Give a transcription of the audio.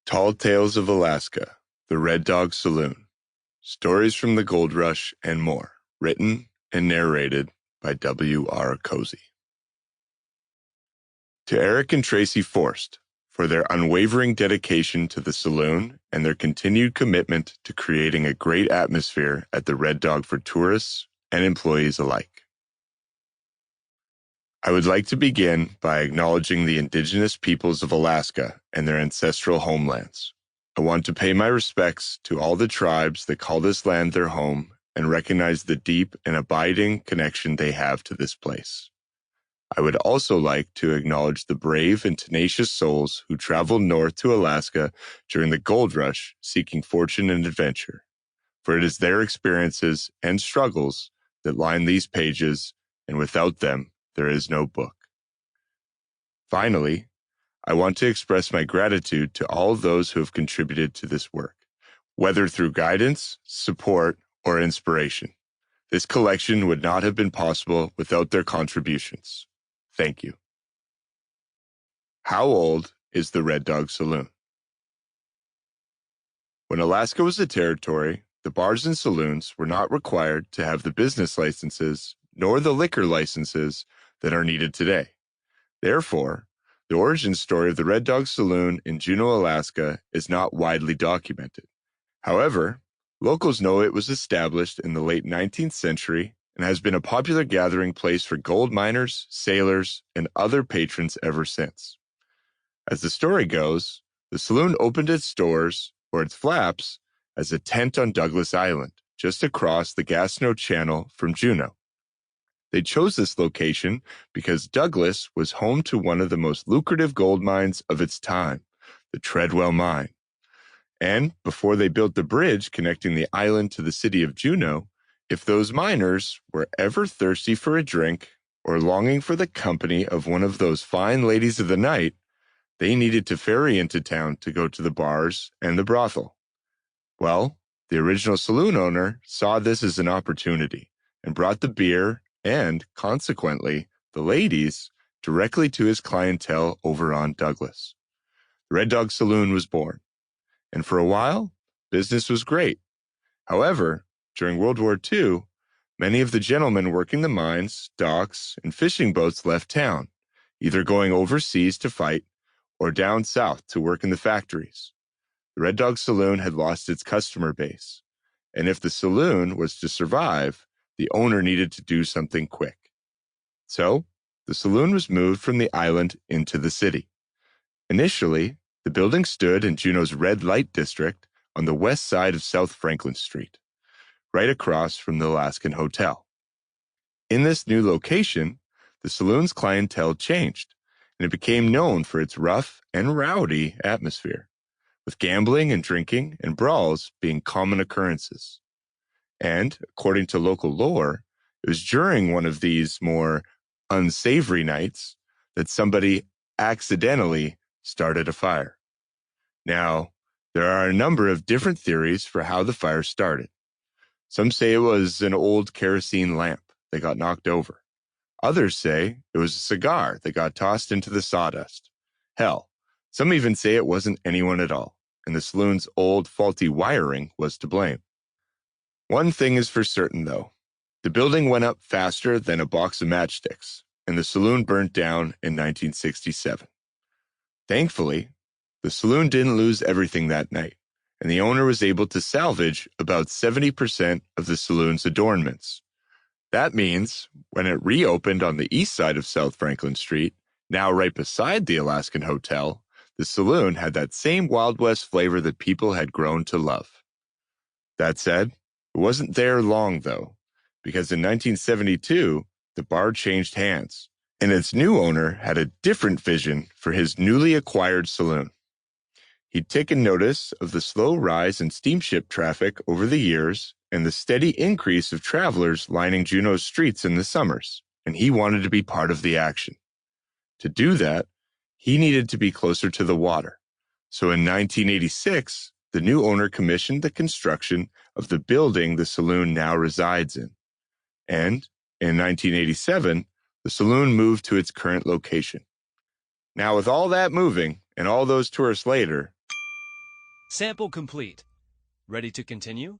Tall Tales of Alaska, the Red Dog Saloon, Stories from the Gold Rush, and more, written and narrated by W.R. Kozey. To Eric and Tracy Forst, for their unwavering dedication to the saloon and their continued commitment to creating a great atmosphere at the Red Dog for tourists and employees alike. I would like to begin by acknowledging the indigenous peoples of Alaska and their ancestral homelands. I want to pay my respects to all the tribes that call this land their home and recognize the deep and abiding connection they have to this place. I would also like to acknowledge the brave and tenacious souls who traveled north to Alaska during the gold rush seeking fortune and adventure, for it is their experiences and struggles that line these pages, and without them, there is no book. Finally, I want to express my gratitude to all those who have contributed to this work, whether through guidance, support, or inspiration. This collection would not have been possible without their contributions. Thank you. How old is the Red Dog Saloon? When Alaska was a territory, the bars and saloons were not required to have the business licenses nor the liquor licenses that are needed today. Therefore, the origin story of the Red Dog Saloon in Juneau, Alaska is not widely documented. However, locals know it was established in the late 19th century and has been a popular gathering place for gold miners, sailors, and other patrons ever since. As the story goes, the saloon opened its doors, or its flaps, as a tent on Douglas Island, just across the Gastineau Channel from Juneau. They chose this location because Douglas was home to one of the most lucrative gold mines of its time, the Treadwell Mine. And before they built the bridge connecting the island to the city of Juneau, if those miners were ever thirsty for a drink or longing for the company of one of those fine ladies of the night, they needed to ferry into town to go to the bars and the brothel. Well, the original saloon owner saw this as an opportunity and brought the beer and, consequently, the ladies directly to his clientele over on Douglas. The Red Dog Saloon was born, and for a while, business was great. However, during World War II, many of the gentlemen working the mines, docks, and fishing boats left town, either going overseas to fight or down south to work in the factories. The Red Dog Saloon had lost its customer base, and if the saloon was to survive, the owner needed to do something quick. So, the saloon was moved from the island into the city. Initially, the building stood in Juneau's red light district on the west side of South Franklin Street, right across from the Alaskan Hotel. In this new location, the saloon's clientele changed, and it became known for its rough and rowdy atmosphere, with gambling and drinking and brawls being common occurrences. And, according to local lore, it was during one of these more unsavory nights that somebody accidentally started a fire. Now, there are a number of different theories for how the fire started. Some say it was an old kerosene lamp that got knocked over. Others say it was a cigar that got tossed into the sawdust. Hell, some even say it wasn't anyone at all, and the saloon's old, faulty wiring was to blame. One thing is for certain, though. The building went up faster than a box of matchsticks, and the saloon burnt down in 1967. Thankfully, the saloon didn't lose everything that night, and the owner was able to salvage about 70% of the saloon's adornments. That means, when it reopened on the east side of South Franklin Street, now right beside the Alaskan Hotel, the saloon had that same Wild West flavor that people had grown to love. That said, it wasn't there long, though, because in 1972, the bar changed hands, and its new owner had a different vision for his newly acquired saloon. He'd taken notice of the slow rise in steamship traffic over the years and the steady increase of travelers lining Juneau's streets in the summers, and he wanted to be part of the action. To do that, he needed to be closer to the water. So in 1986, the new owner commissioned the construction of the building the saloon now resides in. And in 1987, the saloon moved to its current location. Now, with all that moving and all those tourists later, Sample complete. Ready to continue?